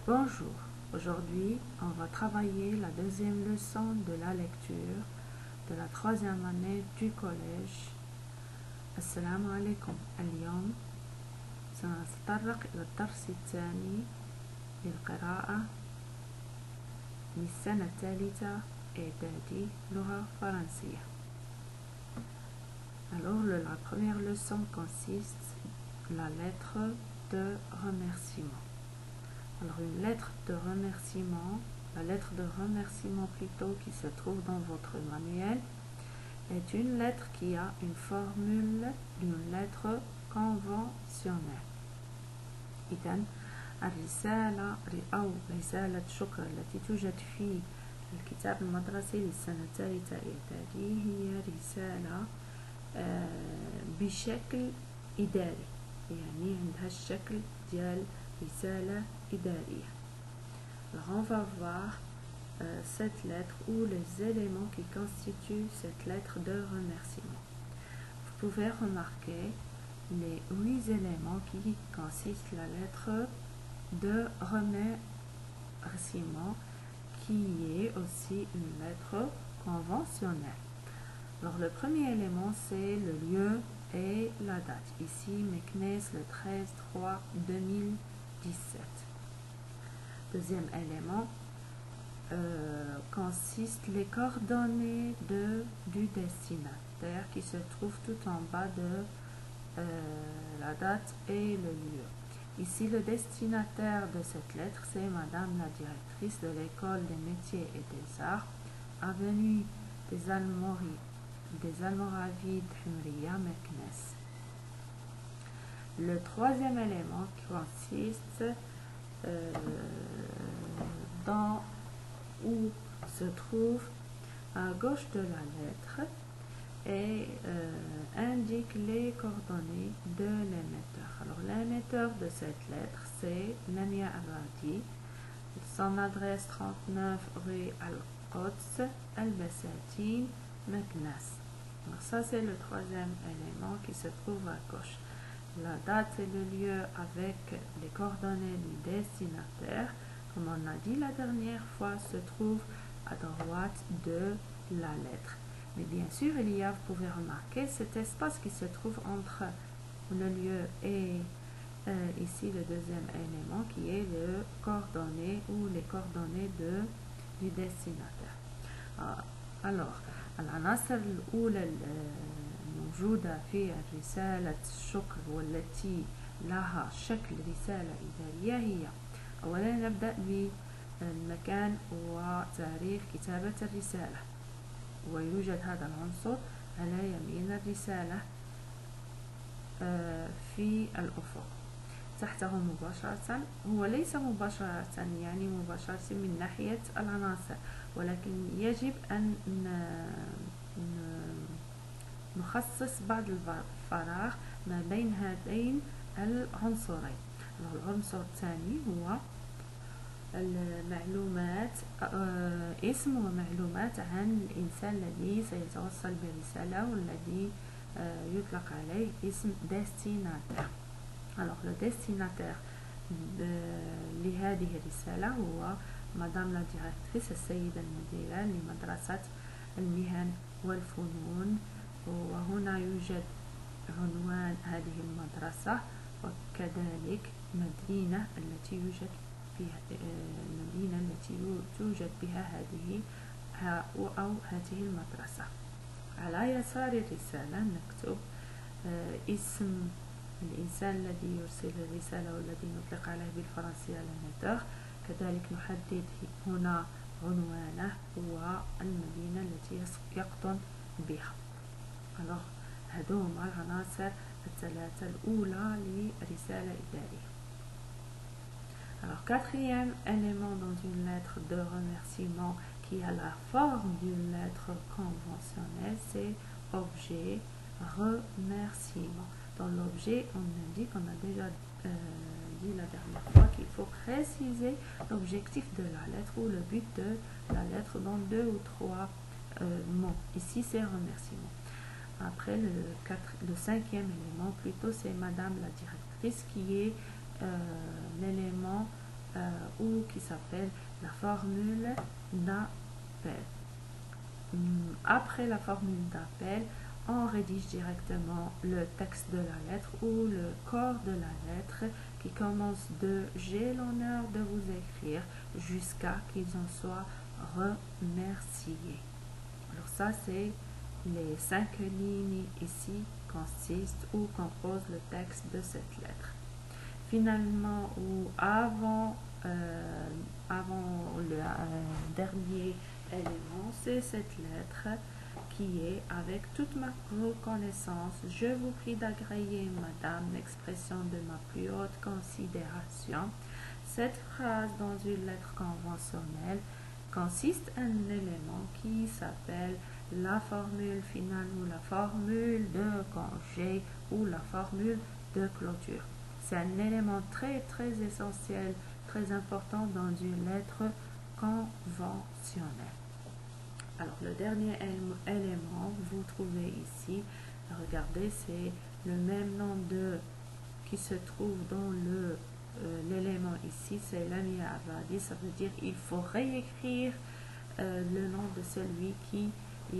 Bonjour, aujourd'hui on va travailler la deuxième leçon de la lecture de la troisième année du collège. Assalamu alaikum. اليوم سنتطرق إلى الدرس الثاني للقراءة للسنة الثالثة إعدادي لغة فرنسية. Alors la première leçon consiste la lettre de remerciement. Alors une lettre de remerciement, la lettre de remerciement plutôt qui se trouve dans votre manuel, est une lettre qui a une formule d'une lettre conventionnelle. إذن الرسالة أو رسالة شكر التي توجد في الكتاب المدرسي للسنة الثالثة إعدادي هي رسالة بشكل إداري، يعني عندها الشكل ديال رسالة إدارية. Alors on va voir cette lettre ou les éléments qui constituent cette lettre de remerciement. Vous pouvez remarquer les 8 éléments qui consistent la lettre de remerciement qui est aussi une lettre conventionnelle. Alors le premier élément c'est le lieu et la date. Ici Meknes le 13/3/2017. Deuxième élément consiste les coordonnées du destinataire qui se trouve tout en bas de la date et le lieu. Ici le destinataire de cette lettre c'est Madame la directrice de l'école des métiers et des arts, avenue des Almoravides Humriya, Meknes. Le troisième élément consiste dans où se trouve à gauche de la lettre et indique les coordonnées de l'émetteur. Alors l'émetteur de cette lettre c'est Lamia Aradi, son adresse 39 rue Al-Quds Al-Bassatine, Meknes. Alors ça c'est le troisième élément qui se trouve à gauche. La date et le lieu avec les coordonnées du destinataire, comme on a dit la dernière fois, se trouve à droite de la lettre. Mais bien sûr, vous pouvez remarquer cet espace qui se trouve entre le lieu et ici le deuxième élément qui est le coordonnées ou les coordonnées du destinataire. Alors العناصر الأولى الموجودة في رسالة الشكر والتي لها شكل رسالة إدارية هي أولا نبدأ بالمكان وتاريخ كتابة الرسالة، ويوجد هذا العنصر على يمين الرسالة في الأفق تحته مباشرة. هو ليس مباشرة يعني مباشرة من ناحية العناصر، ولكن يجب أن نخصص بعض الفراغ ما بين هذين العنصرين. العنصر الثاني هو المعلومات، اسم ومعلومات عن الإنسان الذي سيتوصل بالرسالة والذي يطلق عليه اسم destinataire. Alors le destinataire لهذه الرسالة هو مدام لا ديريكتريس، السيدة المديرة لمدرسة المهن والفنون، وهنا يوجد عنوان هذه المدرسة وكذلك المدينة التي توجد بها هذه المدرسة. على يسار الرسالة نكتب اسم الإنسان الذي يرسل الرسالة والذي نطلق عليه بالفرنسية l'émetteur. كذلك نحدد هنا عنوانه والمدينة التي يقطن بها. Alors هذو هما العناصر الثلاثة الأولى لرسالة إدارية. Alors quatrième élément dans une lettre de remerciement qui a la forme d'une lettre conventionnelle, c'est objet remerciement. Dans l'objet, on indique, on a déjà dit la dernière fois qu'il faut préciser l'objectif de la lettre ou le but de la lettre dans 2 ou 3 mots. Ici, c'est remerciement. Après, le cinquième élément, plutôt, c'est Madame la directrice qui est l'élément ou qui s'appelle la formule d'appel. Après la formule d'appel, on rédige directement le texte de la lettre ou le corps de la lettre qui commence de « J'ai l'honneur de vous écrire » jusqu'à qu'ils en soient remerciés. Alors ça, c'est les 5 lignes ici consistent ou composent le texte de cette lettre. Finalement, ou avant le dernier élément, c'est cette lettre qui est « Avec toute ma reconnaissance, je vous prie d'agréer, madame, l'expression de ma plus haute considération. » Cette phrase dans une lettre conventionnelle consiste en un élément qui s'appelle la formule finale ou la formule de congé ou la formule de clôture. C'est un élément très essentiel, très important dans une lettre conventionnelle. Alors le dernier élément, vous trouvez ici, regardez, c'est le même nom qui se trouve dans l'élément ici, c'est Lamia Avadi, ça veut dire il faut réécrire le nom de celui qui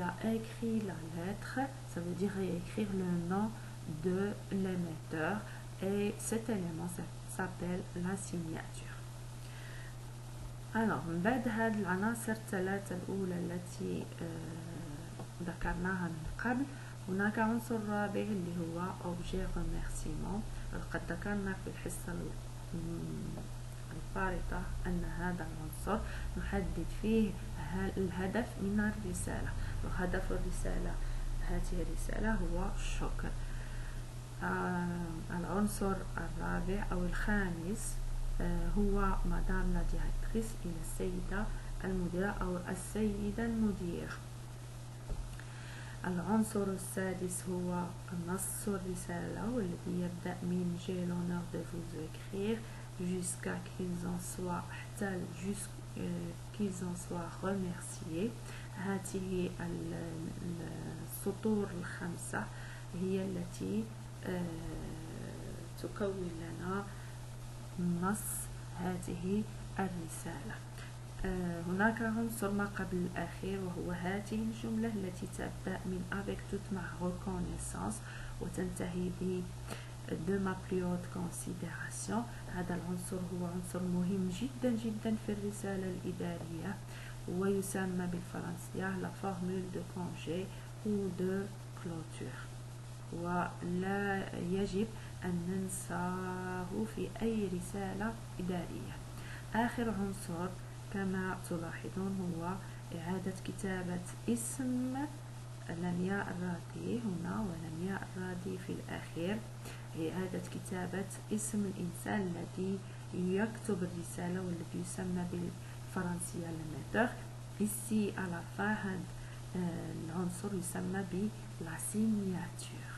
a écrit la lettre, ça veut dire réécrire le nom de l'émetteur, et cet élément s'appelle la signature. Alors, من بعد هذه العناصر الثلاثة الأولى التي ذكرناها من قبل، هناك عنصر رابع اللي هو objet remerciement. قد ذكرنا في الحصة الفارطة أن هذا العنصر نحدد فيه الهدف من الرسالة، وهدف الرسالة هذه الرسالة هو الشكر. العنصر الرابع أو الخامس هو مدام لا ديريكتريس إلى السيدة المديرة أو السيدة المديرة. العنصر السادس هو نص الرسالة والذي يبدأ من j'ai l'honneur de vous écrire jusqu'à qu'ils en soient qu'ils en soient remerciés. هذه السطور الخمسة هي التي تكون لنا نص هذه الرسالة. هناك عنصر ما قبل الأخير وهو هذه الجملة التي تبدأ من avec toute ma reconnaissance وتنتهي ب de ma plus haute considération. هذا العنصر هو عنصر مهم جدا في الرسالة الإدارية ويسمى بالفرنسية la formule de congé ou de clôture، ولا يجب أن ننساه في أي رسالة إدارية. آخر عنصر كما تلاحظون هو إعادة كتابة اسم لمياء الرادي هنا ولمياء الرادي في الأخير، إعادة كتابة اسم الإنسان الذي يكتب الرسالة والذي يسمى بالفرنسية l'émetteur. Ici à la fin العنصر يسمى la signature.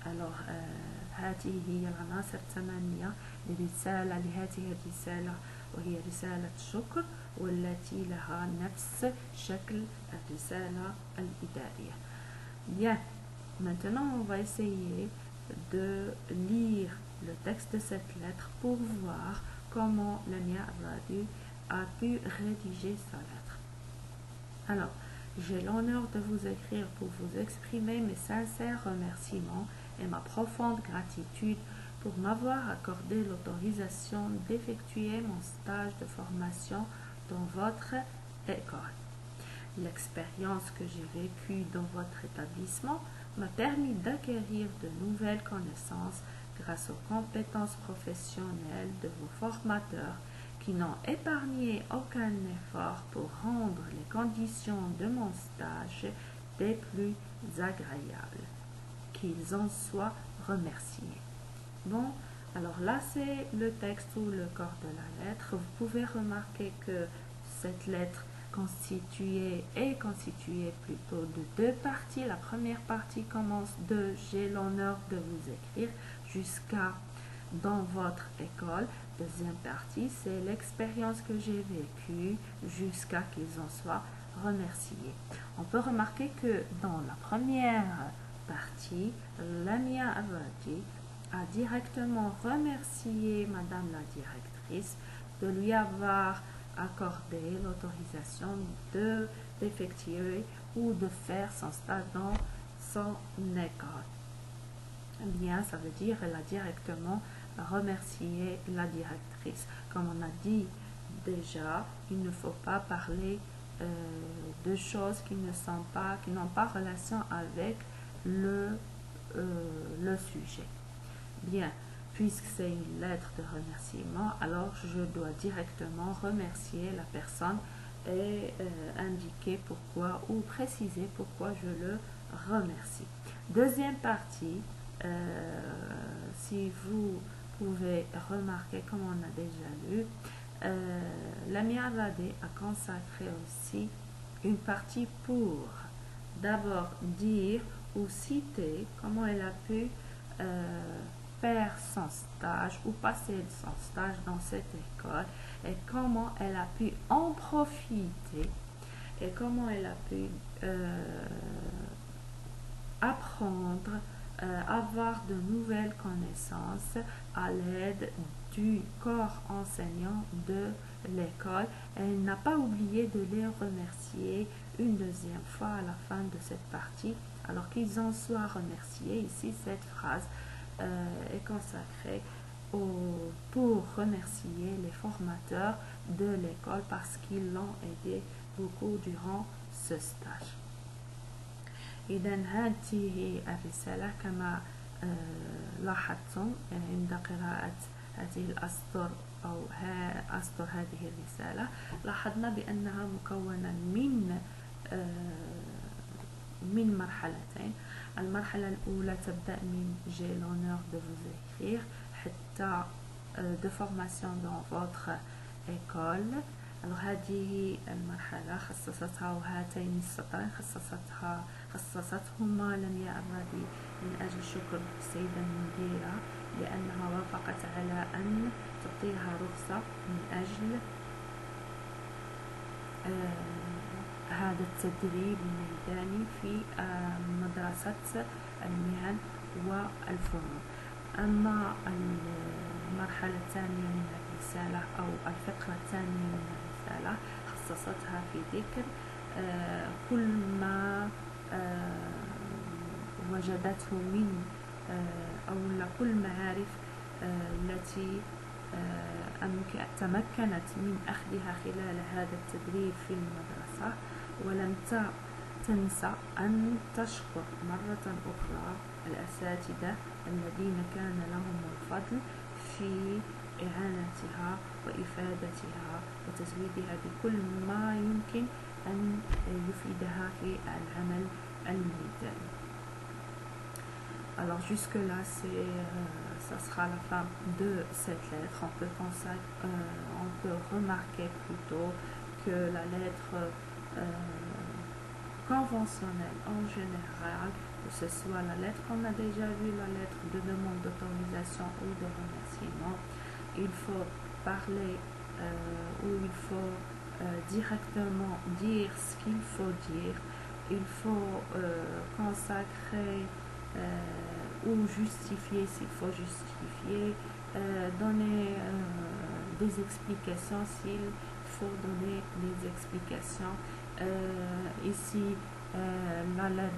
Alors هذه هي العناصر الثمانية لهذه الرسالة، وهي رسالة شكر والتي لها نفس شكل الرسالة الإدارية. Bien, maintenant on va essayer de lire le texte de cette lettre pour voir comment Lamia Avadi a pu rédiger sa lettre. Alors, j'ai l'honneur de vous écrire pour vous exprimer mes sincères remerciements et ma profonde gratitude pour m'avoir accordé l'autorisation d'effectuer mon stage de formation dans votre école. L'expérience que j'ai vécue dans votre établissement m'a permis d'acquérir de nouvelles connaissances grâce aux compétences professionnelles de vos formateurs qui n'ont épargné aucun effort pour rendre les conditions de mon stage des plus agréables. Qu'ils en soient remerciés. Bon, alors là c'est le texte ou le corps de la lettre. Vous pouvez remarquer que cette lettre est constituée plutôt de deux parties. La première partie commence de « J'ai l'honneur de vous écrire » jusqu'à « Dans votre école ». Deuxième partie, c'est l'expérience que j'ai vécue jusqu'à qu'ils en soient remerciés. On peut remarquer que dans la première partie, Lamia Avadi a directement remercié Madame la directrice de lui avoir accordé l'autorisation d'effectuer ou de faire son stage dans son école. Eh bien, ça veut dire qu'elle a directement remercié la directrice. Comme on a dit déjà, il ne faut pas parler de choses qui n'ont pas relation avec le sujet. Bien, puisque c'est une lettre de remerciement, alors je dois directement remercier la personne et indiquer pourquoi ou préciser pourquoi je le remercie. Deuxième partie, si vous pouvez remarquer, comme on a déjà lu, Lamia Radé a consacré aussi une partie pour d'abord dire ou citer comment elle a pu faire son stage ou passer son stage dans cette école et comment elle a pu en profiter et comment elle a pu apprendre, avoir de nouvelles connaissances à l'aide du corps enseignant de l'école. Elle n'a pas oublié de les remercier une deuxième fois à la fin de cette partie. Alors qu'ils en soient remerciés, ici cette phrase est consacrée pour remercier les formateurs de l'école parce qu'ils l'ont aidé beaucoup durant ce stage. إذا هذه الرسالة كما لاحظتم عند قراءة هذه الأسطر أو أسطر هذه الرسالة، لاحظنا بأنها مكونة من مرحلتين. المرحلة الأولى تبدأ من j'ai l'honneur de vous écrire حتى de formation dans votre école. هذه المرحلة خصصتها وهاتين السطرين خصصتهما لميا الرادي من أجل شكر السيدة المديرة لأنها وافقت على أن تعطيها رخصة من أجل هذا التدريب الميداني في مدرسة المهن والفنون. أما المرحلة الثانية من الرسالة أو الفقرة الثانية من الرسالة خصصتها في ذكر كل ما وجدته من أو كل المعارف التي تمكنت من أخذها خلال هذا التدريب في المدرسة، ولم تنسى أن تشكر مرة أخرى الأساتذة الذين كان لهم الفضل في إعانتها وإفادتها وتزويدها بكل ما يمكن أن يفيدها في العمل الميداني. Alors jusque là, ça sera la fin de cette lettre. On peut remarquer plutôt que la lettre conventionnelle en général, que ce soit la lettre qu'on a déjà vue, la lettre de demande d'autorisation ou de remerciement, il faut parler ou il faut directement dire ce qu'il faut dire. Il faut consacrer ou justifier s'il faut justifier, donner des explications s'il faut donner des explications. Ici,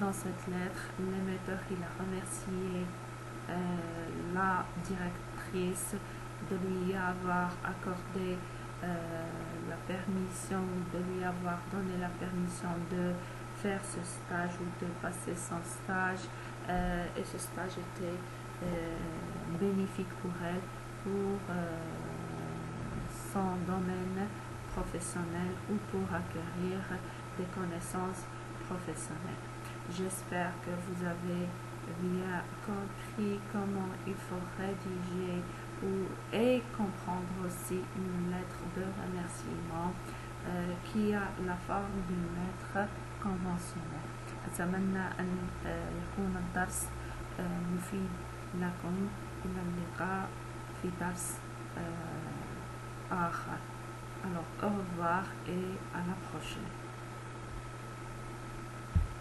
dans cette lettre, l'émetteur il a remercié la directrice de lui avoir accordé la permission, de lui avoir donné la permission de faire ce stage ou de passer son stage, et ce stage était bénéfique pour elle, pour son domaine professionnel ou pour acquérir des connaissances professionnelles. J'espère que vous avez bien compris comment il faut rédiger et comprendre aussi une lettre de remerciement qui a la forme d'une lettre conventionnelle. أتمنى أن يكون الدرس مفيد لكم. إلى اللقاء في درس آخر. Alors au revoir et à la prochaine.